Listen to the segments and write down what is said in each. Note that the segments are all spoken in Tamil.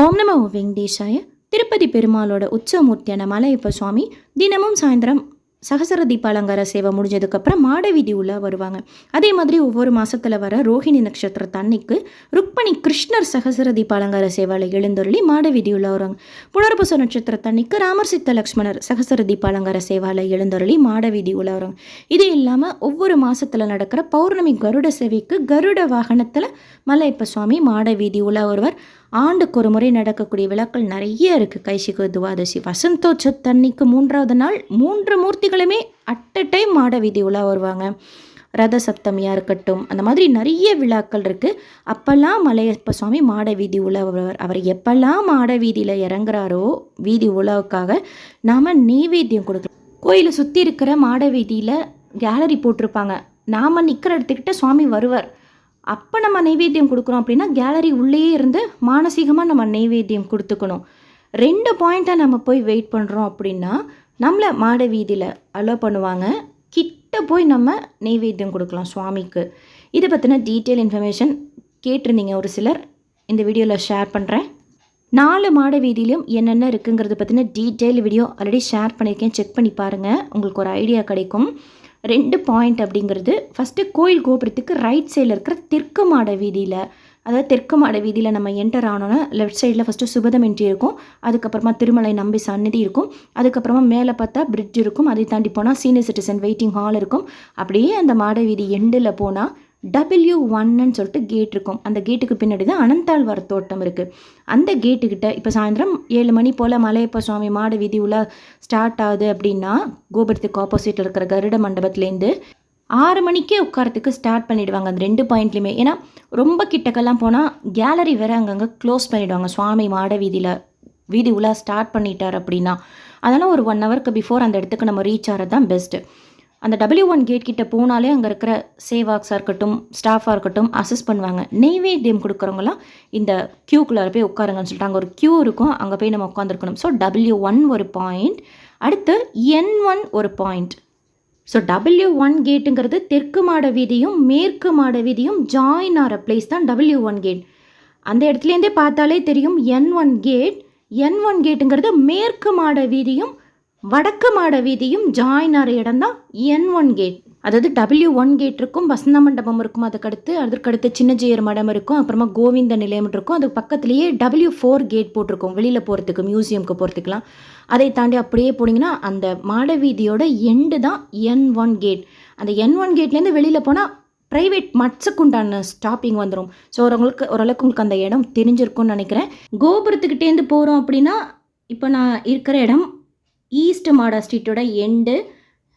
ஓம் நமோ வெங்கடேஷாய. திருப்பதி பெருமாளோட உச்சமூர்த்தியான மலையப்ப சுவாமி தினமும் சாயந்தரம் சகசர தீப அலங்கார சேவை முடிஞ்சதுக்கப்புறம் மாட வீதி உள்ள வருவாங்க. அதே மாதிரி ஒவ்வொரு மாதத்தில் வர ரோஹிணி நட்சத்திரத்தன்னைக்கு ருக்மணி கிருஷ்ணர் சகசர தீப அலங்கார சேவையில் எழுந்தருளி மாட வீதி உள்ள வருவாங்க. புனர்பூச நட்சத்திரத்தன்னைக்கு ராமர் சீதா லக்ஷ்மணர் சகசர தீப அலங்கார சேவையில் எழுந்தருளி மாட வீதி உள்ள வருவாங்க. இது இல்லாமல் ஒவ்வொரு மாதத்தில் நடக்கிற பௌர்ணமி கருட சேவைக்கு கருட வாகனத்தில் மலையப்ப சுவாமி மாட வீதி உள்ள வருவார். ஆண்டுக்கு ஒரு முறை நடக்கக்கூடிய விழாக்கள் நிறைய இருக்குது. கைசிக துவாதசி, வசந்தோச்சத்தன்னைக்கு 3வது நாள் 3 மூர்த்திகளுமே அட் அ டைம் மாட வீதி உலா வருவாங்க. ரத சப்தமியாக இருக்கட்டும், அந்த மாதிரி நிறைய விழாக்கள் இருக்குது. அப்போல்லாம் மலையப்ப சுவாமி மாட வீதி உலா வருவார். அவர் எப்போல்லாம் மாட வீதியில் இறங்குறாரோ வீதி உலாவுக்காக நாம் நெய்வேத்தியம் கொடுக்கலாம். கோயிலை சுற்றி இருக்கிற மாட வீதியில் கேலரி போட்டிருப்பாங்க. நாம் நிற்கிற இடத்துக்கிட்ட சுவாமி வருவார். அப்போ நம்ம நெய்வேத்தியம் கொடுக்குறோம் அப்படின்னா கேலரி உள்ளேயே இருந்து மானசீகமாக நம்ம நெய்வேத்தியம் கொடுத்துக்கணும். 2 பாயிண்ட்டை நம்ம போய் வெயிட் பண்ணுறோம் அப்படின்னா நம்மளை மாட வீதியில் அலோவ் பண்ணுவாங்க. கிட்ட போய் நம்ம நெய்வேத்தியம் கொடுக்கலாம் சுவாமிக்கு. இதை பற்றின டீட்டெயில் இன்ஃபர்மேஷன் கேட்டிருந்தீங்க ஒரு சிலர், இந்த வீடியோவில் ஷேர் பண்ணுறேன். 4 மாட வீதியிலையும் என்னென்ன இருக்குங்கிறத பற்றின டீட்டெயில் வீடியோ ஆல்ரெடி ஷேர் பண்ணியிருக்கேன், செக் பண்ணி பாருங்கள், உங்களுக்கு ஒரு ஐடியா கிடைக்கும். 2 பாயிண்ட் அப்படிங்கிறது, ஃபஸ்ட்டு கோயில் கோபுரத்துக்கு ரைட் சைடில் இருக்கிற தெற்கு மாட வீதியில், அதாவது தெற்கு மாட வீதியில் நம்ம என்டர் ஆனோன்னா லெஃப்ட் சைடில் ஃபஸ்ட்டு சுபதம் என்ட்ரி இருக்கும், அதுக்கப்புறமா திருமலை நம்பி சந்நிதி இருக்கும், அதுக்கப்புறமா மேலே பார்த்தா பிரிட்ஜ் இருக்கும், அதை தாண்டி போனால் சீனியர் சிட்டிசன் வெயிட்டிங் ஹால் இருக்கும். அப்படியே அந்த மாட வீதி எண்டில் போனால் W1ன்னு சொல்லிட்டு கேட் இருக்கும். அந்த கேட்டுக்கு பின்னாடி தான் அனந்தாழ்வார் தோட்டம் இருக்குது. அந்த கேட்டுக்கிட்ட இப்போ சாயந்தரம் 7 மணி போல் மலையப்ப சுவாமி மாட வீதி உள்ள ஸ்டார்ட் ஆகுது அப்படின்னா கோபுரத்துக்கு ஆப்போசிட்டில் இருக்கிற கருட மண்டபத்துலேருந்து 6 மணிக்கே உட்காரத்துக்கு ஸ்டார்ட் பண்ணிவிடுவாங்க அந்த 2 பாயிண்ட்லையுமே. ஏன்னா ரொம்ப கிட்டக்கெல்லாம் போனால் கேலரி வேறு அங்கங்கே க்ளோஸ் பண்ணிவிடுவாங்க. சுவாமி மாட வீதியில் வீதி உலா ஸ்டார்ட் பண்ணிட்டார் அப்படின்னா அதெல்லாம் ஒரு 1 ஹவருக்கு பிஃபோர் அந்த இடத்துக்கு நம்ம ரீச் ஆகிறது தான் பெஸ்ட்டு. அந்த W1 கேட் கிட்ட போனாலே அங்கே இருக்கிற சேவாக்ஸாக இருக்கட்டும், ஸ்டாஃபாக இருக்கட்டும் அசஸ் பண்ணுவாங்க. நெய்வேத்தியம் கொடுக்குறவங்களாம் இந்த க்யூக்குள்ளே போய் உட்காருங்கன்னு சொல்லிட்டு அங்கே ஒரு க்யூ இருக்கும், அங்கே போய் நம்ம உட்காந்துருக்கணும். ஸோ W1 ஒரு பாயிண்ட், அடுத்து N1 ஒரு பாயிண்ட். ஸோ W1 கேட்டுங்கிறது தெற்கு மாட வீதியும் மேற்கு மாட வீதியும் ஜாயின் ஆகிற பிளேஸ் தான் W1 கேட். அந்த இடத்துலேருந்தே பார்த்தாலே தெரியும் N1 கேட். N1 கேட்டுங்கிறது மேற்கு மாட வீதியும் வடக்கு மாட வீதியும் ஜாயின் ஆகிற இடம் தான் N1 கேட். அதாவது W1 கேட் இருக்கும், வசந்த மண்டபம் இருக்கும், அதற்கடுத்து சின்னஜெயர் மடம் இருக்கும், அப்புறமா கோவிந்த நிலையம் இருக்கும், அது பக்கத்துலேயே W4 கேட் போட்டிருக்கும் வெளியில் போகிறதுக்கு, மியூசியமுக்கு போகிறதுக்கெலாம். அதை தாண்டி அப்படியே போனீங்கன்னா அந்த மாட வீதியோட எண்டு தான் N1 கேட். அந்த N1 கேட்லேருந்து வெளியில் போனால் ப்ரைவேட் மட்ஸுக்கு உண்டான ஸ்டாப்பிங் வந்துடும். ஸோ ஓரளவுக்கு உங்களுக்கு அந்த இடம் தெரிஞ்சிருக்கும்னு நினைக்கிறேன். கோபுரத்துக்கிட்டேருந்து போகிறோம் அப்படின்னா இப்போ நான் இருக்கிற இடம் ஈஸ்ட் மாடா ஸ்ட்ரீட்டோட எண்டு.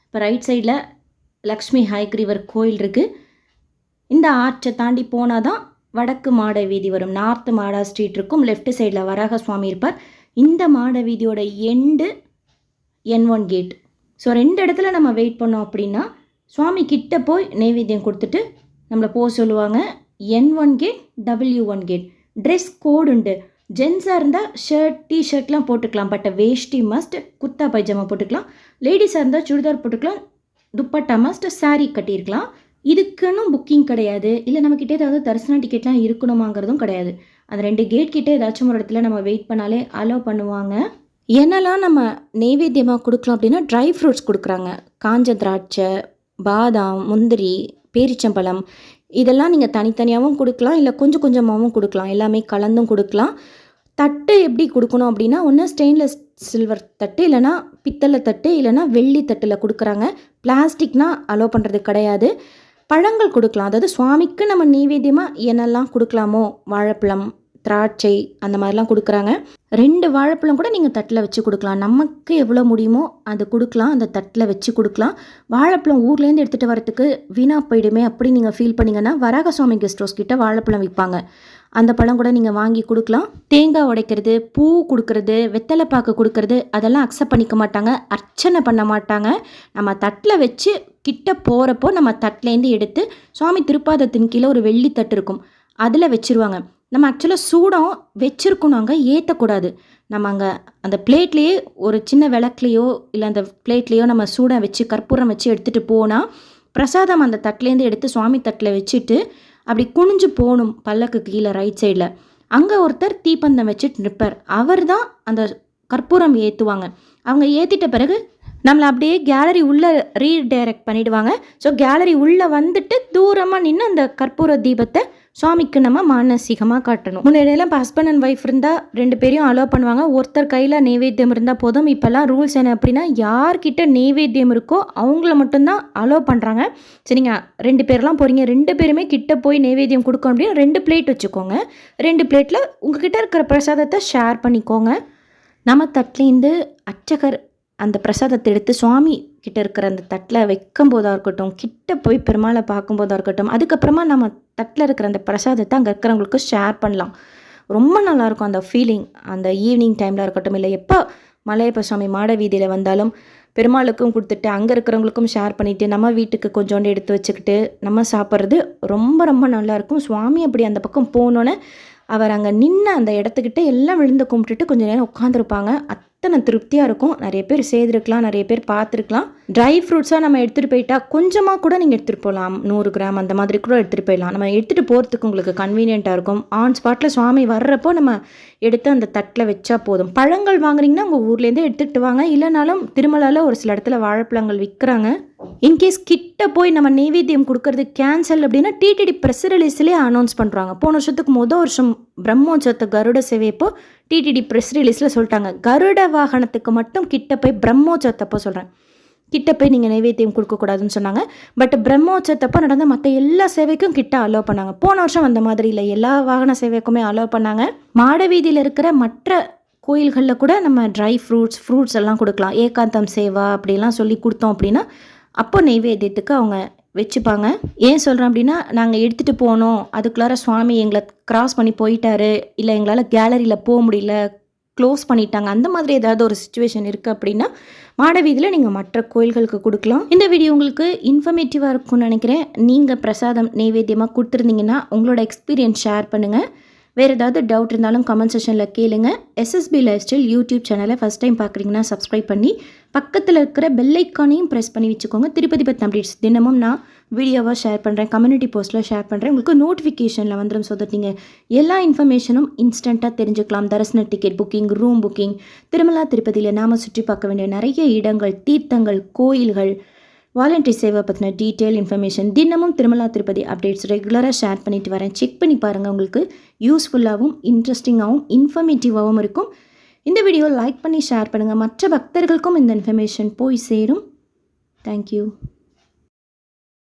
இப்போ ரைட் சைடில் லக்ஷ்மி ஹைக்ரீவர் கோயில் இருக்குது. இந்த ஆர்ச்சை தாண்டி போனால் தான் வடக்கு மாட வீதி வரும். நார்த் மாடா ஸ்ட்ரீட் இருக்கும், லெஃப்ட் சைடில் வராக சுவாமி இருப்பார். இந்த மாட வீதியோட எண்டு N1 கேட். ஸோ 2 இடத்துல நம்ம வெயிட் பண்ணோம் அப்படின்னா சுவாமி கிட்ட போய் நெய்வேத்தியம் கொடுத்துட்டு நம்மளை போக சொல்லுவாங்க. N1 gate, W1 gate. Dress code உண்டு. ஜென்ஸாக இருந்தால் ஷர்ட் டிஷர்ட்லாம் போட்டுக்கலாம், but veshti must, kurta pyjama போட்டுக்கலாம். லேடிஸாக இருந்தால் சுடிதார் போட்டுக்கலாம், துப்பட்டா மஸ்ட், சாரீ கட்டியிருக்கலாம். இதுக்குன்னு புக்கிங் கிடையாது, இல்லை நம்மக்கிட்ட ஏதாவது தரிசன டிக்கெட்லாம் இருக்கணுமாங்கிறதும் கிடையாது. அந்த 2 கேட் கிட்டே ஏதாச்சும் ஒரு இடத்துல நம்ம வெயிட் பண்ணாலே அலோவ் பண்ணுவாங்க. என்னெல்லாம் நம்ம நெய்வேத்தியமாக கொடுக்கலாம் அப்படின்னா ட்ரை ஃப்ரூட்ஸ் கொடுக்குறாங்க. காஞ்ச திராட்சை, பாதாம், முந்திரி, பேரிச்சம்பழம், இதெல்லாம் நீங்கள் தனித்தனியாகவும் கொடுக்கலாம், இல்லை கொஞ்சம் கொஞ்சமாகவும் கொடுக்கலாம், எல்லாமே கலந்தும் கொடுக்கலாம். தட்டு எப்படி கொடுக்கணும் அப்படின்னா ஒன்று ஸ்டெயின்லெஸ் சில்வர் தட்டு, இல்லைனா பித்தளை தட்டு, இல்லைனா வெள்ளி தட்டில் கொடுக்குறாங்க. பிளாஸ்டிக்னால் அலோவ் பண்ணுறது கிடையாது. பழங்கள் கொடுக்கலாம், அதாவது சுவாமிக்கு நம்ம நெய்வேத்தியமாக என்னெல்லாம் கொடுக்கலாமோ வாழைப்பழம், திராட்சை, அந்த மாதிரிலாம் கொடுக்குறாங்க. 2 வாழைப்பழம் கூட நீங்கள் தட்டில் வச்சு கொடுக்கலாம். நமக்கு எவ்வளோ முடியுமோ அது கொடுக்கலாம், அந்த தட்டில் வச்சு கொடுக்கலாம். வாழைப்பழம் ஊர்லேருந்து எடுத்துகிட்டு வரத்துக்கு வீணாக போயிடுமே அப்படி நீங்கள் ஃபீல் பண்ணிங்கன்னா வராக சுவாமி கெஸ்ட் ஹவுஸ் கிட்ட வாழைப்பழம் விற்பாங்க, அந்த பழம் கூட நீங்கள் வாங்கி கொடுக்கலாம். தேங்காய் உடைக்கிறது, பூ கொடுக்கறது, வெத்தலைப்பாக்கு கொடுக்கறது அதெல்லாம் அக்செப்ட் பண்ணிக்க மாட்டாங்க, அர்ச்சனை பண்ண மாட்டாங்க. நம்ம தட்டில் வச்சு கிட்ட போகிறப்போ நம்ம தட்டிலேருந்து எடுத்து சுவாமி திருப்பாதத்தின் கீழே ஒரு வெள்ளி தட்டு இருக்கும், அதில் வச்சுருவாங்க. நம்ம ஆக்சுவலாக சூடம் வச்சுருக்கணும், அங்கே ஏற்றக்கூடாது. நம்ம அங்கே அந்த பிளேட்லேயே ஒரு சின்ன விளக்குலையோ இல்லை அந்த பிளேட்லேயோ நம்ம சூடம் வச்சு கற்பூரம் வச்சு எடுத்துகிட்டு போனால் பிரசாதம் அந்த தட்டிலேருந்து எடுத்து சுவாமி தட்டில் வச்சுட்டு அப்படி குனிஞ்சு போகணும் பல்லக்கு கீழே ரைட் சைடில். அங்கே ஒருத்தர் தீப்பந்தம் வச்சுட்டு நிற்பார். அவர் தான் அந்த கற்பூரம் ஏற்றுவாங்க. அவங்க ஏற்றிட்ட பிறகு நம்மளை அப்படியே கேலரி உள்ளே ரீடைரக்ட் பண்ணிவிடுவாங்க. ஸோ கேலரி உள்ளே வந்துட்டு தூரமாக நின்று அந்த கற்பூர தீபத்தை சுவாமிக்கு நம்ம மானசீகமாக காட்டணும். முன்னாடியெல்லாம் இப்போ ஹஸ்பண்ட் அண்ட் ஒய்ஃப் இருந்தால் 2 பேரையும் அலோவ் பண்ணுவாங்க. ஒருத்தர் கையில் நெய்வேத்தியம் இருந்தால் போதும். இப்போல்லாம் ரூல்ஸ் என்ன அப்படின்னா, யார்கிட்ட நெய்வேத்தியம் இருக்கோ அவங்கள மட்டும்தான் அலோவ் பண்ணுறாங்க. சரிங்க, 2 பேர்லாம் போகிறீங்க, 2 பேருமே கிட்ட போய் நெய்வேத்தியம் கொடுக்கணும் அப்படின்னு 2 பிளேட் வச்சுக்கோங்க. 2 பிளேட்டில் உங்ககிட்ட இருக்கிற பிரசாதத்தை ஷேர் பண்ணிக்கோங்க. நம்ம தட்டிலேருந்து அர்ச்சகர் அந்த பிரசாதத்தை எடுத்து சுவாமி கிட்ட இருக்கிற அந்த தட்டில் வைக்கும் போதாக இருக்கட்டும், கிட்ட போய் பெருமாளை பார்க்கும்போதாக இருக்கட்டும், அதுக்கப்புறமா நம்ம தட்டில் இருக்கிற அந்த பிரசாதத்தை அங்கே இருக்கிறவங்களுக்கு ஷேர் பண்ணலாம். ரொம்ப நல்லாயிருக்கும் அந்த ஃபீலிங். அந்த ஈவினிங் டைமில் இருக்கட்டும், இல்லை எப்போ மலையப்ப சுவாமி மாட வீதியில் வந்தாலும் பெருமாளுக்கும் கொடுத்துட்டு அங்கே இருக்கிறவங்களுக்கும் ஷேர் பண்ணிவிட்டு நம்ம வீட்டுக்கு கொஞ்சோண்டு எடுத்து வச்சுக்கிட்டு நம்ம சாப்பிட்றது ரொம்ப ரொம்ப நல்லாயிருக்கும். சுவாமி அப்படி அந்த பக்கம் போனோன்னே அவர் அங்கே நின்று அந்த இடத்துக்கிட்ட எல்லாம் விழுந்து கும்பிட்டுட்டு கொஞ்சம் நேரம் உட்காந்துருப்பாங்க. அத்தனை திருப்தியாக இருக்கும். நிறைய பேர் செய்திருக்கலாம், நிறைய பேர் பார்த்துருக்கலாம். ட்ரை ஃப்ரூட்ஸாக நம்ம எடுத்துகிட்டு போயிட்டா கொஞ்சமாக கூட நீங்கள் எடுத்துகிட்டு போகலாம். 100 கிராம் அந்த மாதிரி கூட எடுத்துகிட்டு போயிடலாம். நம்ம எடுத்துகிட்டு போகிறதுக்கு உங்களுக்கு கன்வீனியண்ட்டாக இருக்கும். ஆன் ஸ்பாட்டில் சுவாமி வர்றப்போ நம்ம எடுத்து அந்த தட்டில் வச்சா போதும். பழங்கள் வாங்குறீங்கன்னா உங்கள் ஊர்லேருந்தே எடுத்துகிட்டு வாங்க. இல்லைனாலும் திருமலாவில் ஒரு சில இடத்துல வாழைப்பழங்கள் விற்கிறாங்க. இன்கேஸ் கிட்ட போய் நம்ம நெய்வேத்தியம் கொடுக்கறது கேன்சல் அப்படின்னா டிடிடி ப்ரெஸ் ரிலீஸ்லேயே அனௌன்ஸ் பண்ணுறாங்க. போன வருஷத்துக்கு வருஷம் பிரம்மோற்சவத்தை கருட சேவையப்போ டிடிடி ப்ரெஸ் ரிலீஸில் சொல்லிட்டாங்க, கருட வாகனத்துக்கு மட்டும் கிட்ட போய் பிரம்மோற்சவத்தப்போ சொல்கிறேன், கிட்ட போய் நீங்கள் நைவேத்தியம் கொடுக்கக்கூடாதுன்னு சொன்னாங்க. பட் பிரம்மோற்சவத்தப்போ நடந்த மற்ற எல்லா சேவைக்கும் கிட்ட அலோவ் பண்ணாங்க. போன வருஷம் அந்த மாதிரி இல்லை, எல்லா வாகன சேவைக்குமே அலோவ் பண்ணாங்க. மாட வீதியில் இருக்கிற மற்ற கோயில்களில் கூட நம்ம ட்ரை ஃப்ரூட்ஸ் எல்லாம் கொடுக்கலாம். ஏகாந்தம் சேவா அப்படிலாம் சொல்லி கொடுத்தோம் அப்படின்னா அப்போ நெய்வேத்தியத்துக்கு அவங்க வச்சுப்பாங்க. ஏன் சொல்கிறேன் அப்படின்னா, நாங்கள் எடுத்துகிட்டு போனோம், அதுக்குள்ளார சுவாமி எங்களை கிராஸ் பண்ணி போயிட்டாரு, இல்லை எங்களால் கேலரியில் போக முடியல, க்ளோஸ் பண்ணிட்டாங்க, அந்த மாதிரி ஏதாவது ஒரு சுச்சுவேஷன் இருக்குது அப்படின்னா மாட வீதியில் நீங்கள் மற்ற கோயில்களுக்கு கொடுக்கலாம். இந்த வீடியோ உங்களுக்கு இன்ஃபர்மேட்டிவாக இருக்கும்னு நினைக்கிறேன். நீங்கள் பிரசாதம் நெய்வேத்தியமாக கொடுத்துருந்தீங்கன்னா உங்களோட எக்ஸ்பீரியன்ஸ் ஷேர் பண்ணுங்கள். வேறு ஏதாவது டவுட் இருந்தாலும் கமெண்ட் செக்ஷனில் கேளுங்க. எஸ்எஸ்பி லைஃப் ஸ்டைல் யூடியூப் சேனலை ஃபஸ்ட் டைம் பார்க்குறீங்கன்னா சப்ஸ்கிரைப் பண்ணி பக்கத்தில் இருக்கிற பெல் ஐக்கானையும் ப்ரெஸ் பண்ணி வச்சுக்கோங்க. திருப்பதி பற்றி அப்டேட்ஸ் தினமும் நான் வீடியோவாக ஷேர் பண்ணுறேன், கம்யூனிட்டி போஸ்ட்டில் ஷேர் பண்ணுறேன். உங்களுக்கு நோட்டிஃபிகேஷனில் வந்துடும். ஸோ தட் நீங்கள் எல்லா இன்ஃபர்மேஷனும் இன்ஸ்டண்ட்டாக தெரிஞ்சுக்கலாம். தரிசன ticket booking, room booking, Tirumala திருப்பதியில் நாம் சுற்றி பார்க்க வேண்டிய நிறைய இடங்கள், தீர்த்தங்கள், கோயில்கள், வாலண்டரி சேவை பற்றின டீட்டெயில் இன்ஃபர்மேஷன் தினமும் திருமலா திருப்பதி அப்டேட்ஸ் ரெகுலராக ஷேர் பண்ணிட்டு வரேன். செக் பண்ணி பாருங்கள். உங்களுக்கு யூஸ்ஃபுல்லாகவும் இன்ட்ரெஸ்டிங்காகவும் இன்ஃபர்மேட்டிவாகவும் இருக்கும். இந்த வீடியோ லைக் பண்ணி ஷேர் பண்ணுங்கள். மற்ற பக்தர்களுக்கும் இந்த இன்ஃபர்மேஷன் போய் சேரும். தேங்க்யூ.